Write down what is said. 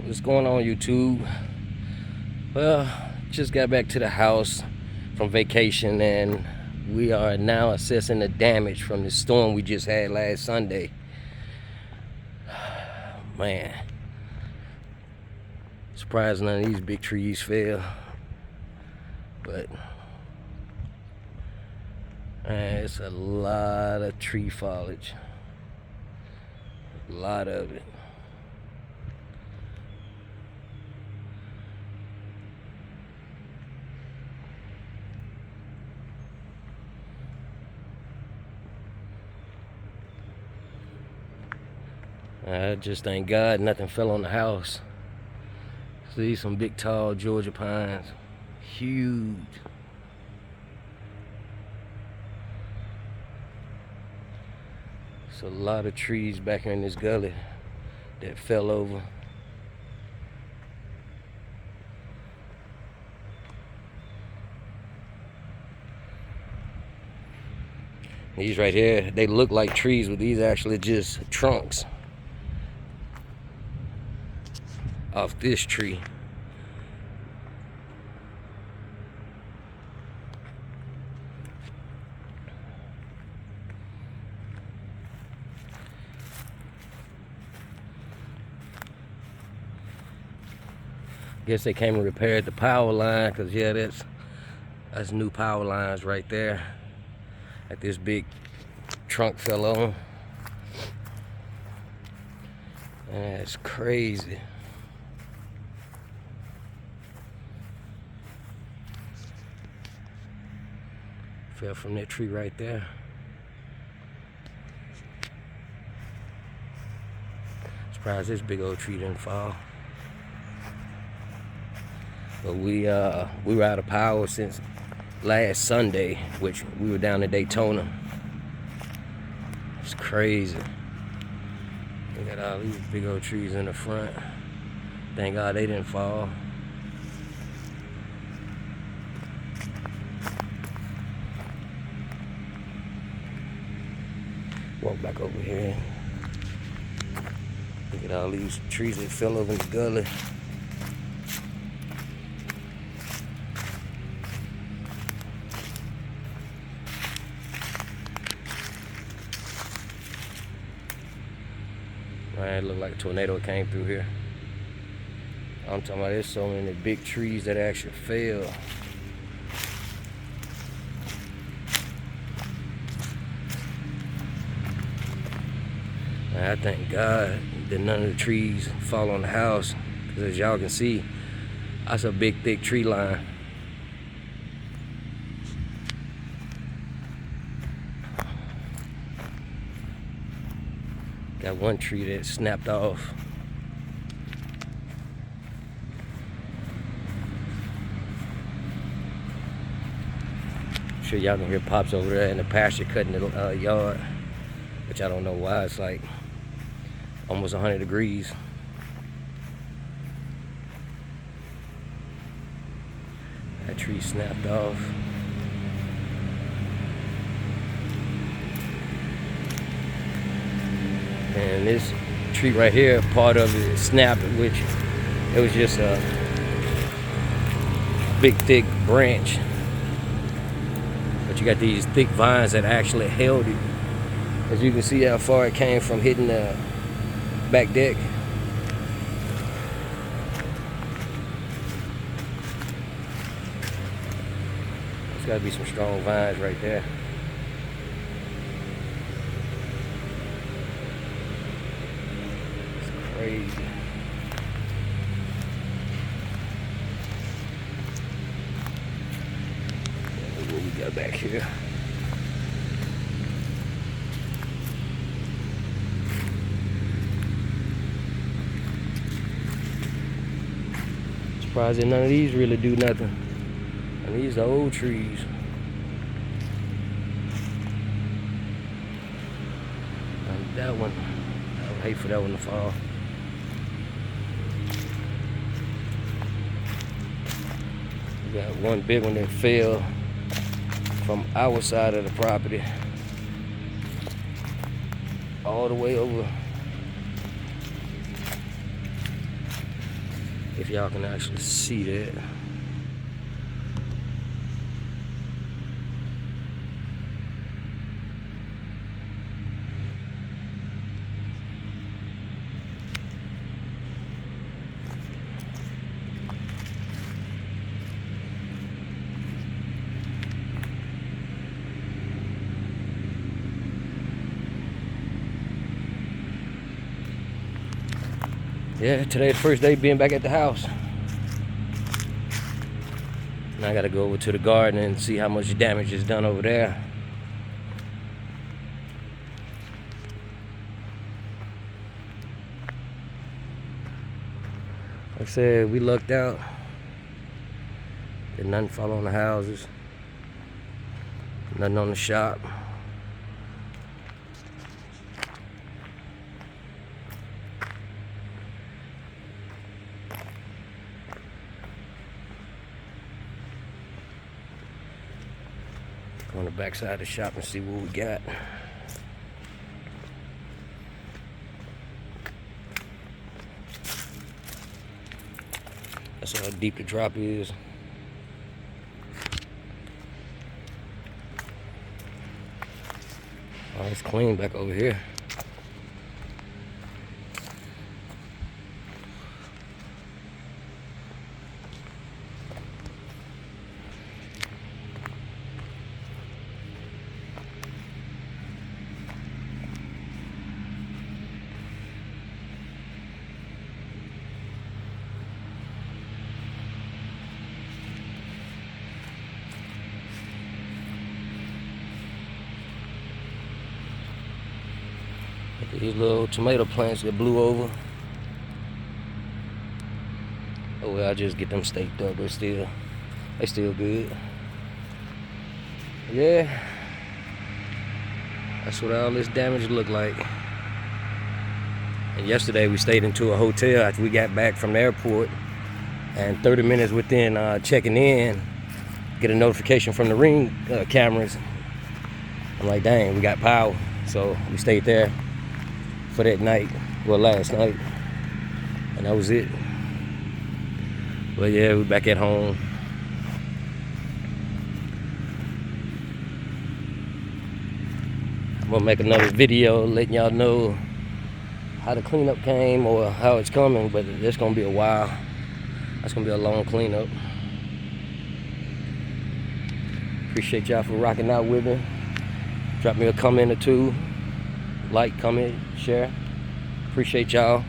What's going on, YouTube? Well, just got back to the house from vacation, and we are now assessing the damage from the storm we just had last Sunday. Man, surprised none of these big trees fell, but man, it's a lot of tree foliage, a lot of it. I just thank God nothing fell on the house. See some big tall Georgia pines, huge. It's a lot of trees back here in this gully that fell over. These right here, they look like trees, but these actually just trunks off this tree. Guess they came and repaired the power line, because yeah, that's new power lines right there that this big trunk fell on. That's crazy. Fell from that tree right there. Surprised this big old tree didn't fall. But we were out of power since last Sunday, which we were down in Daytona. It's crazy. We got all these big old trees in the front. Thank God they didn't fall. Walk back over here. Look at all these trees that fell over in the gully. Man, it looked like a tornado came through here. I'm talking about there's so many big trees that actually fell. I thank God that none of the trees fall on the house, because as y'all can see, that's a big, thick tree line. Got one tree that snapped off. I'm sure y'all can hear Pops over there in the pasture cutting the yard, which I don't know why. It's like almost 100 degrees. That tree snapped off. And this tree right here, part of it snapped, which it was just a big, thick branch. But you got these thick vines that actually held it. As you can see how far it came from hitting the back deck. There's got to be some strong vines right there. It's crazy. What we got back here? Surprised that none of these really do nothing. And these are old trees. And that one, I would hate for that one to fall. We got one big one that fell from our side of the property all the way over if y'all can actually see that. Yeah, today's the first day being back at the house. Now I gotta go over to the garden and see how much damage is done over there. Like I said, we lucked out. Did nothing fall on the houses. Nothing on the shop. Go on the back side of the shop and see what we got. That's how deep the drop is. Oh, it's clean back over here. These little tomato plants that blew over. Oh well, I just get them staked up, but they still good. Yeah, that's what all this damage looked like. And yesterday we stayed into a hotel after we got back from the airport, and 30 minutes within checking in, get a notification from the Ring cameras. I'm like, dang, we got power. So we stayed there for that night, well, last night, and that was it. But yeah, we're back at home. I'm gonna make another video letting y'all know how the cleanup came or how it's coming, but it's gonna be a while. That's gonna be a long cleanup. Appreciate y'all for rocking out with me. Drop me a comment or two. Like, comment, share. Appreciate y'all.